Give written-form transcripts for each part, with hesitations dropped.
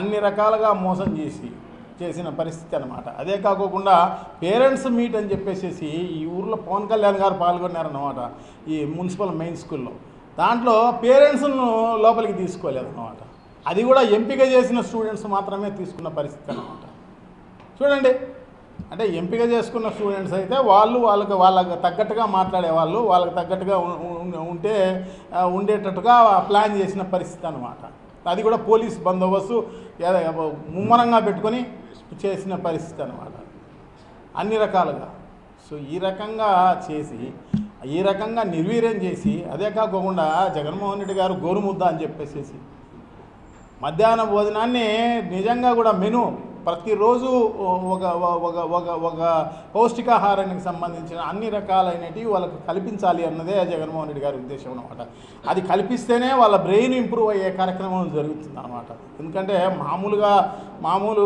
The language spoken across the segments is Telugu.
అన్ని రకాలుగా మోసం చేసిన పరిస్థితి అన్నమాట. అదే కాకుండా పేరెంట్స్ మీట్ అని చెప్పేసి ఈ ఊర్లో పవన్ కళ్యాణ్ గారు పాల్గొన్నారన్నమాట ఈ మున్సిపల్ మెయిన్ స్కూల్లో. దాంట్లో పేరెంట్స్ను లోపలికి తీసుకోలేదన్నమాట. అది కూడా ఎంపిక చేసిన స్టూడెంట్స్ మాత్రమే తీసుకున్న పరిస్థితి అన్నమాట. చూడండి, అంటే ఎంపిక చేసుకున్న స్టూడెంట్స్ అయితే వాళ్ళకి తగ్గట్టుగా మాట్లాడేవాళ్ళు, వాళ్ళకి తగ్గట్టుగా ఉండేటట్టుగా ప్లాన్ చేసిన పరిస్థితి అన్నమాట. అది కూడా పోలీస్ బందోబస్తు ముమ్మరంగా పెట్టుకొని చేసిన పరిస్థితి అన్నమాట అన్ని రకాలుగా. సో ఈ రకంగా చేసి ఈ రకంగా నిర్వీర్యం చేసి, అదే కాకుండా జగన్మోహన్ రెడ్డి గారు గోరుముద్ద అని చెప్పేసి మధ్యాహ్న భోజనాన్ని నిజంగా కూడా మెను ప్రతిరోజు ఒక పౌష్టికాహారానికి సంబంధించిన అన్ని రకాలైనవి వాళ్ళకు కల్పించాలి అన్నదే జగన్మోహన్ రెడ్డి గారి ఉద్దేశం అన్నమాట. అది కల్పిస్తేనే వాళ్ళ బ్రెయిన్ ఇంప్రూవ్ అయ్యే కార్యక్రమం జరుగుతుంది అన్నమాట. ఎందుకంటే మామూలు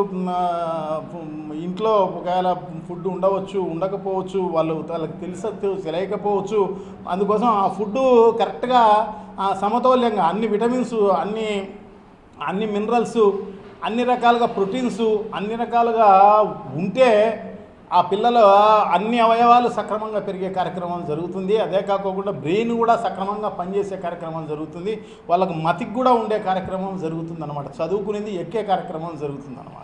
ఇంట్లో ఒకవేళ ఫుడ్ ఉండవచ్చు, ఉండకపోవచ్చు, వాళ్ళకి తెలియకపోవచ్చు. అందుకోసం ఆ ఫుడ్డు కరెక్ట్గా సమతౌల్యంగా అన్ని విటమిన్స్, అన్ని మినరల్స్, అన్ని రకాలుగా ప్రోటీన్స్ అన్ని రకాలుగా ఉంటే ఆ పిల్లల అన్ని అవయవాలు సక్రమంగా పెరిగే కార్యక్రమం జరుగుతుంది. అదే కాకుండా బ్రెయిన్ కూడా సక్రమంగా పనిచేసే కార్యక్రమం జరుగుతుంది. వాళ్ళకు మతికి కూడా ఉండే కార్యక్రమం జరుగుతుంది అన్నమాట. చదువుకునేది ఎక్కే కార్యక్రమం జరుగుతుంది అన్నమాట.